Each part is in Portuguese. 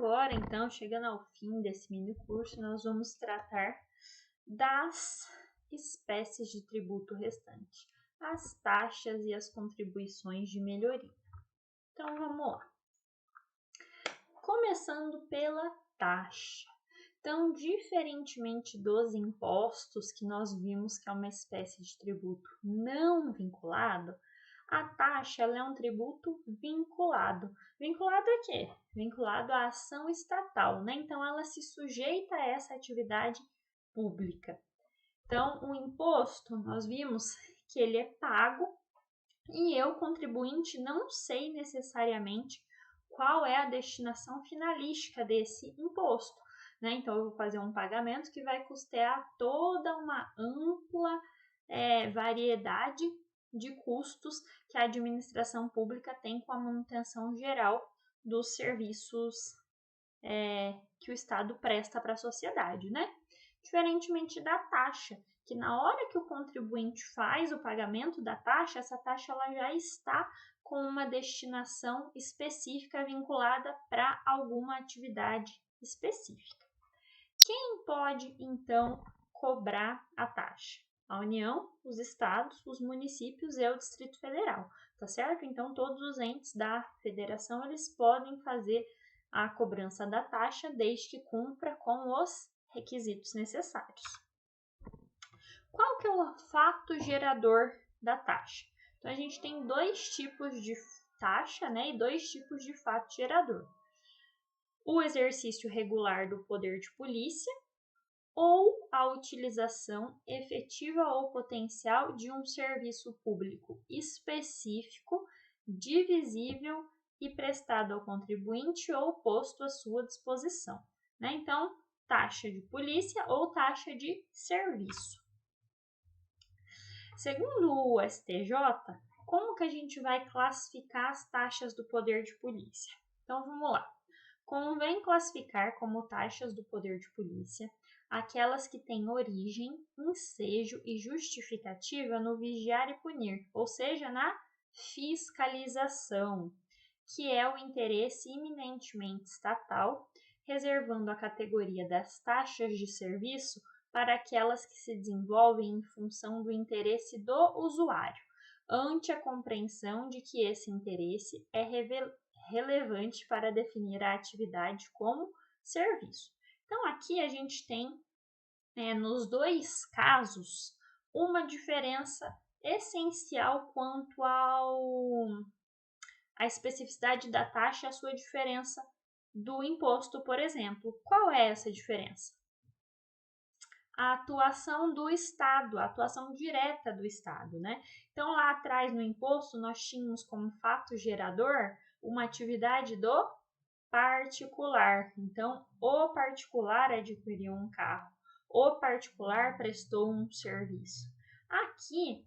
agora, então, chegando ao fim desse mini curso, nós vamos tratar das espécies de tributo restante, as taxas e as contribuições de melhoria. Então, vamos lá. Começando pela taxa. Então, diferentemente dos impostos, que nós vimos que é uma espécie de tributo não vinculado, a taxa ela é um tributo vinculado. Vinculado a quê? Vinculado à ação estatal, né? Então, ela se sujeita a essa atividade pública. Então, o imposto, nós vimos que ele é pago e eu, contribuinte, não sei necessariamente qual é a destinação finalística desse imposto, né? Então, eu vou fazer um pagamento que vai custear toda uma ampla variedade de custos que a administração pública tem com a manutenção geral dos serviços que o Estado presta para a sociedade, né? Diferentemente da taxa, que na hora que o contribuinte faz o pagamento da taxa, essa taxa ela já está com uma destinação específica vinculada para alguma atividade específica. Quem pode, então, cobrar a taxa? A União, os estados, os municípios e o Distrito Federal, tá certo? Então, todos os entes da federação, eles podem fazer a cobrança da taxa desde que cumpra com os requisitos necessários. Qual que é o fato gerador da taxa? Então, a gente tem dois tipos de taxa, né, e dois tipos de fato gerador. O exercício regular do poder de polícia ou a utilização efetiva ou potencial de um serviço público específico, divisível e prestado ao contribuinte ou posto à sua disposição, né? Então, taxa de polícia ou taxa de serviço. Segundo o STJ, como que a gente vai classificar as taxas do poder de polícia? Então, vamos lá. Convém classificar como taxas do poder de polícia aquelas que têm origem, ensejo e justificativa no vigiar e punir, ou seja, na fiscalização, que é o interesse iminentemente estatal, reservando a categoria das taxas de serviço para aquelas que se desenvolvem em função do interesse do usuário, ante a compreensão de que esse interesse é relevante para definir a atividade como serviço. Então, aqui a gente tem, nos dois casos, uma diferença essencial quanto à especificidade da taxa e a sua diferença do imposto, por exemplo. Qual é essa diferença? A atuação do Estado, a atuação direta do Estado, né? Então, lá atrás no imposto, nós tínhamos como fato gerador uma atividade do particular. Então, o particular adquiriu um carro, o particular prestou um serviço. Aqui,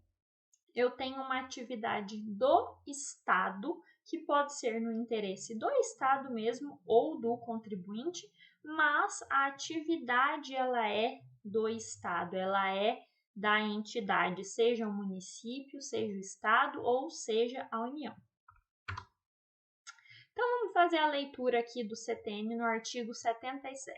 eu tenho uma atividade do Estado, que pode ser no interesse do Estado mesmo ou do contribuinte, mas a atividade ela é do Estado, ela é da entidade, seja o município, seja o Estado ou seja a União. Então, vamos fazer a leitura aqui do CTN no artigo 77.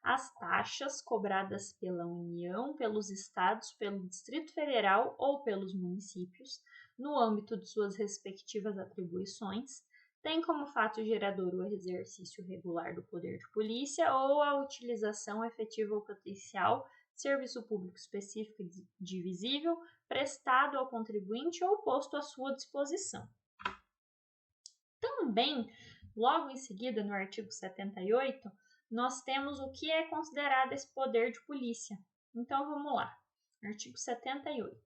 As taxas cobradas pela União, pelos Estados, pelo Distrito Federal ou pelos municípios, no âmbito de suas respectivas atribuições, têm como fato gerador o exercício regular do poder de polícia ou a utilização efetiva ou potencial de serviço público específico e divisível prestado ao contribuinte ou posto à sua disposição. Também, logo em seguida, no artigo 78, nós temos o que é considerado esse poder de polícia. Então, vamos lá. Artigo 78.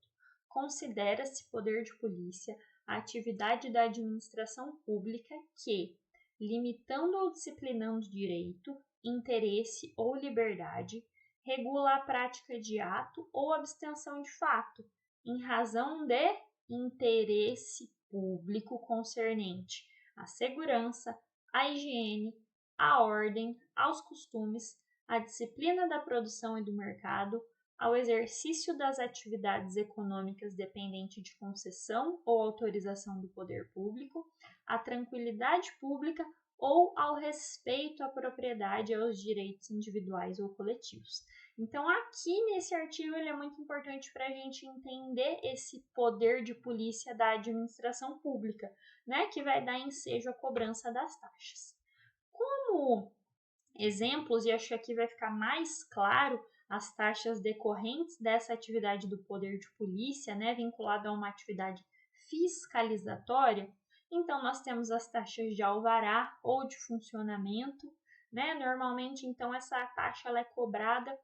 Considera-se poder de polícia a atividade da administração pública que, limitando ou disciplinando direito, interesse ou liberdade, regula a prática de ato ou abstenção de fato, em razão de interesse público concernente à segurança, à higiene, à ordem, aos costumes, à disciplina da produção e do mercado, ao exercício das atividades econômicas dependente de concessão ou autorização do poder público, à tranquilidade pública ou ao respeito à propriedade e aos direitos individuais ou coletivos. Então, aqui nesse artigo, ele é muito importante para a gente entender esse poder de polícia da administração pública, né, que vai dar ensejo à cobrança das taxas. Como exemplos, e acho que aqui vai ficar mais claro, as taxas decorrentes dessa atividade do poder de polícia, né, vinculada a uma atividade fiscalizatória. Então, nós temos as taxas de alvará ou de funcionamento, né? Normalmente, então, essa taxa ela é cobrada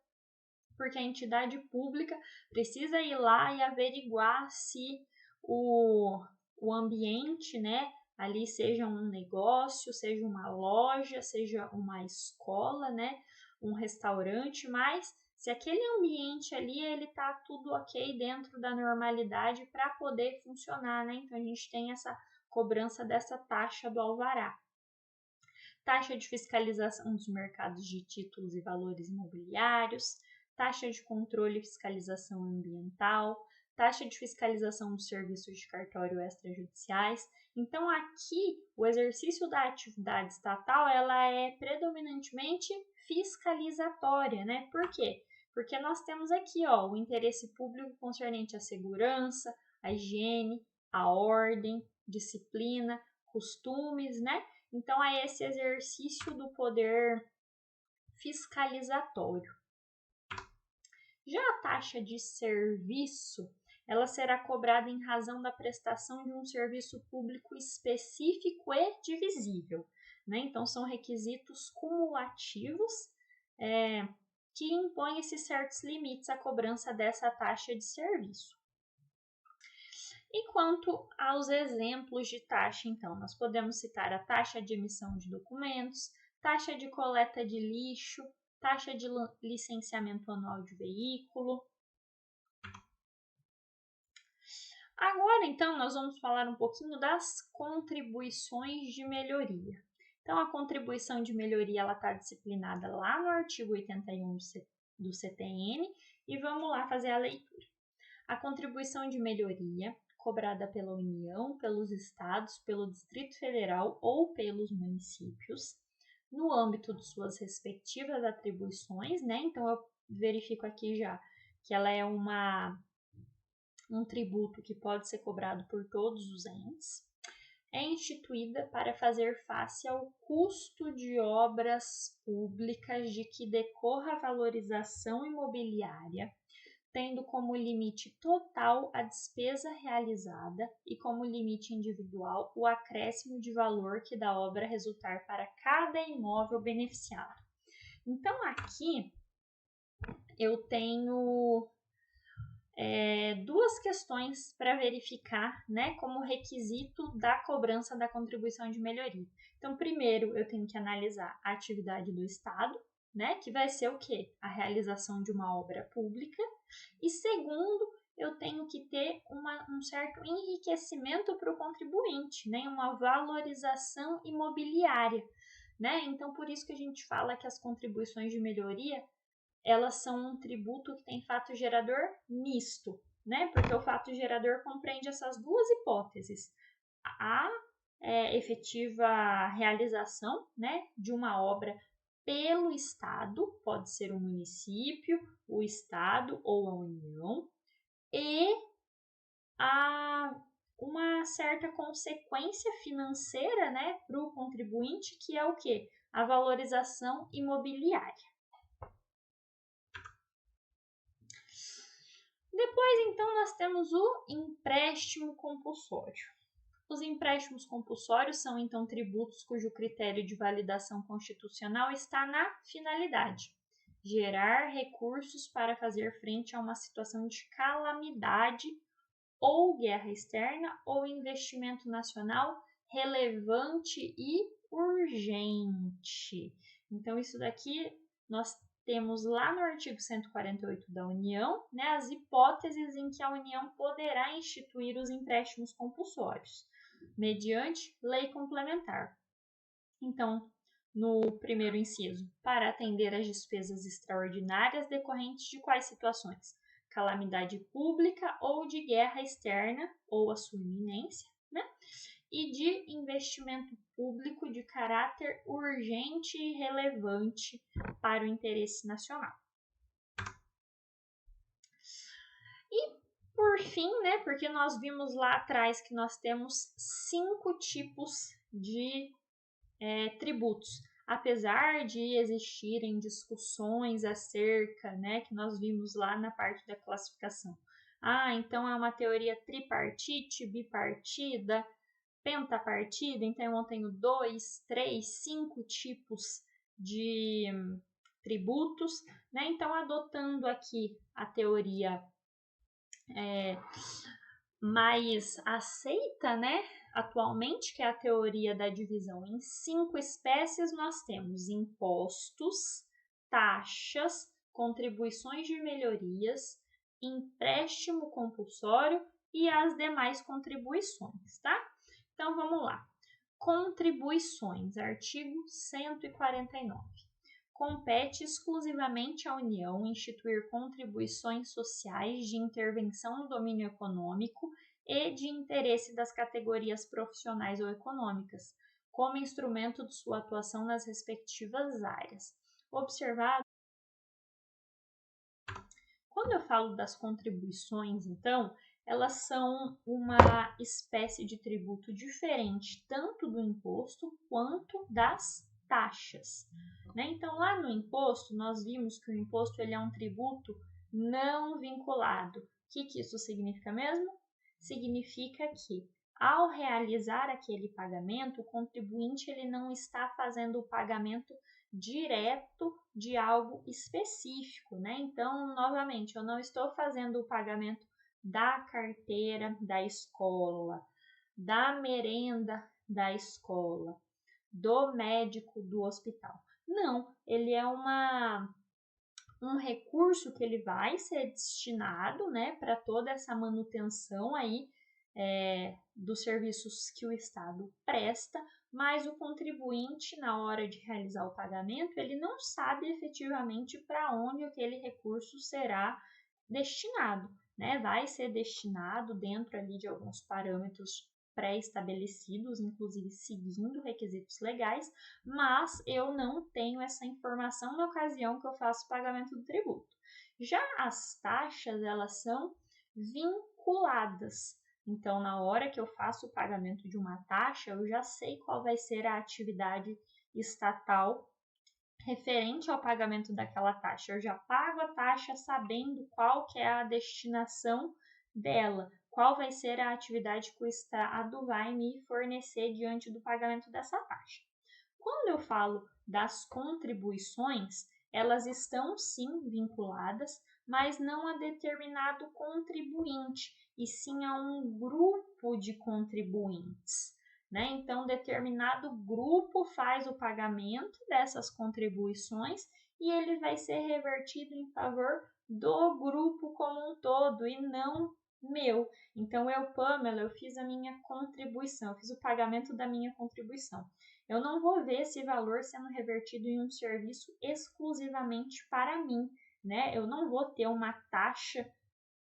porque a entidade pública precisa ir lá e averiguar se o ambiente, né, ali seja um negócio, seja uma loja, seja uma escola, né, um restaurante, mas se aquele ambiente ali ele tá tudo ok dentro da normalidade para poder funcionar, né? Então a gente tem essa cobrança dessa taxa do alvará. Taxa de fiscalização dos mercados de títulos e valores imobiliários, taxa de controle e fiscalização ambiental, taxa de fiscalização dos serviços de cartório extrajudiciais. Então, aqui, o exercício da atividade estatal, ela é predominantemente fiscalizatória, né? Por quê? Porque nós temos aqui, ó, o interesse público concernente à segurança, à higiene, à ordem, disciplina, costumes, né? Então, é esse exercício do poder fiscalizatório. Já a taxa de serviço, ela será cobrada em razão da prestação de um serviço público específico e divisível, né? Então, são requisitos cumulativos que impõem esses certos limites à cobrança dessa taxa de serviço. E quanto aos exemplos de taxa, então, nós podemos citar a taxa de emissão de documentos, taxa de coleta de lixo, taxa de licenciamento anual de veículo. Agora, então, nós vamos falar um pouquinho das contribuições de melhoria. Então, a contribuição de melhoria ela está disciplinada lá no artigo 81 do CTN e vamos lá fazer a leitura. A contribuição de melhoria cobrada pela União, pelos estados, pelo Distrito Federal ou pelos municípios, no âmbito de suas respectivas atribuições, né? Então, eu verifico aqui já que ela é um tributo que pode ser cobrado por todos os entes, é instituída para fazer face ao custo de obras públicas de que decorra a valorização imobiliária, tendo como limite total a despesa realizada e como limite individual o acréscimo de valor que da obra resultar para cada imóvel beneficiado. Então, aqui eu tenho duas questões para verificar, né, como requisito da cobrança da contribuição de melhoria. Então, primeiro, eu tenho que analisar a atividade do Estado, né, que vai ser o quê? A realização de uma obra pública. E segundo, eu tenho que ter um certo enriquecimento para o contribuinte, né, uma valorização imobiliária, né? Então, por isso que a gente fala que as contribuições de melhoria elas são um tributo que tem fato gerador misto, né? Porque o fato gerador compreende essas duas hipóteses. A efetiva realização, né, de uma obra pelo Estado, pode ser o município, o Estado ou a União, e uma certa consequência financeira, né, para o contribuinte, que é o quê? A valorização imobiliária. Depois, então, nós temos o empréstimo compulsório. Os empréstimos compulsórios são, então, tributos cujo critério de validação constitucional está na finalidade: gerar recursos para fazer frente a uma situação de calamidade ou guerra externa ou investimento nacional relevante e urgente. Então, isso daqui nós temos lá no artigo 148 da União, né, as hipóteses em que a União poderá instituir os empréstimos compulsórios, mediante lei complementar. Então, no primeiro inciso, para atender às despesas extraordinárias decorrentes de quais situações? Calamidade pública ou de guerra externa ou a sua iminência, né? e de investimento público de caráter urgente e relevante para o interesse nacional. E, por fim, né, porque nós vimos lá atrás que nós temos 5 tipos de tributos, apesar de existirem discussões acerca, né, que nós vimos lá na parte da classificação. Então é uma teoria tripartite, bipartida, pentapartida, então eu tenho 2, 3, 5 tipos de tributos, né? Então, adotando aqui a teoria mais aceita, né, atualmente, que é a teoria da divisão em 5 espécies, nós temos impostos, taxas, contribuições de melhorias, empréstimo compulsório e as demais contribuições, tá? Então, vamos lá. Contribuições, artigo 149. Compete exclusivamente à União instituir contribuições sociais de intervenção no domínio econômico e de interesse das categorias profissionais ou econômicas, como instrumento de sua atuação nas respectivas áreas. Observado. Quando eu falo das contribuições, então, elas são uma espécie de tributo diferente tanto do imposto quanto das taxas, né? Então, lá no imposto, nós vimos que o imposto ele é um tributo não vinculado. O que isso significa mesmo? Significa que, ao realizar aquele pagamento, o contribuinte ele não está fazendo o pagamento direto de algo específico, né? Então, novamente, eu não estou fazendo o pagamento da carteira da escola, da merenda da escola, do médico do hospital. Não, ele é um recurso que ele vai ser destinado, né, para toda essa manutenção aí dos serviços que o Estado presta, mas o contribuinte, na hora de realizar o pagamento, ele não sabe efetivamente para onde aquele recurso será destinado, né? Vai ser destinado dentro ali de alguns parâmetros pré-estabelecidos, inclusive seguindo requisitos legais, mas eu não tenho essa informação na ocasião que eu faço o pagamento do tributo. Já as taxas, elas são vinculadas. Então, na hora que eu faço o pagamento de uma taxa, eu já sei qual vai ser a atividade estatal referente ao pagamento daquela taxa. Eu já pago a taxa sabendo qual que é a destinação dela, qual vai ser a atividade que o Estado vai me fornecer diante do pagamento dessa taxa. Quando eu falo das contribuições, elas estão sim vinculadas, mas não a determinado contribuinte, e sim a um grupo de contribuintes, né? Então, determinado grupo faz o pagamento dessas contribuições e ele vai ser revertido em favor do grupo como um todo e não meu. Então, eu, Pamela, eu fiz a minha contribuição, eu fiz o pagamento da minha contribuição. Eu não vou ver esse valor sendo revertido em um serviço exclusivamente para mim, né? Eu não vou ter uma taxa,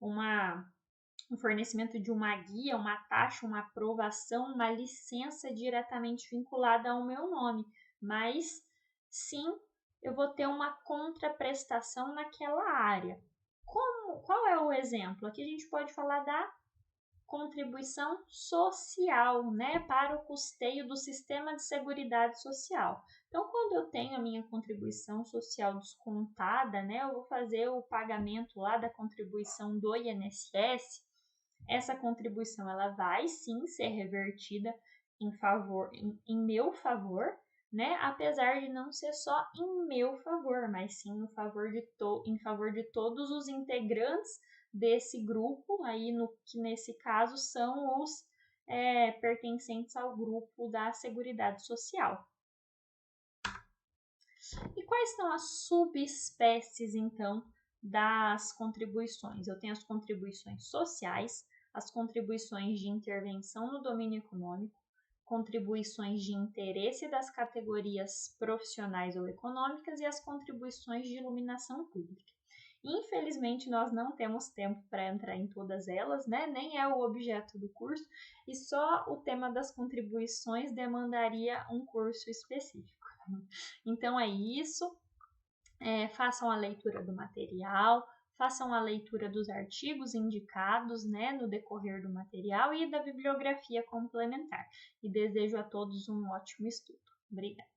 um fornecimento de uma guia, uma taxa, uma aprovação, uma licença diretamente vinculada ao meu nome, mas sim, eu vou ter uma contraprestação naquela área. Qual é o exemplo? Aqui a gente pode falar da contribuição social, né, para o custeio do sistema de seguridade social. Então, quando eu tenho a minha contribuição social descontada, né, eu vou fazer o pagamento lá da contribuição do INSS. Essa contribuição ela vai sim ser revertida em meu favor, né? Apesar de não ser só em meu favor, mas sim em favor de todos os integrantes desse grupo, aí que nesse caso são os pertencentes ao grupo da Seguridade Social. E quais são as subespécies, então, das contribuições? Eu tenho as contribuições sociais, as contribuições de intervenção no domínio econômico, contribuições de interesse das categorias profissionais ou econômicas e as contribuições de iluminação pública. Infelizmente, nós não temos tempo para entrar em todas elas, né? Nem é o objeto do curso, e só o tema das contribuições demandaria um curso específico. Então é isso, façam a leitura do material, façam a leitura dos artigos indicados, né, no decorrer do material e da bibliografia complementar. E desejo a todos um ótimo estudo. Obrigada.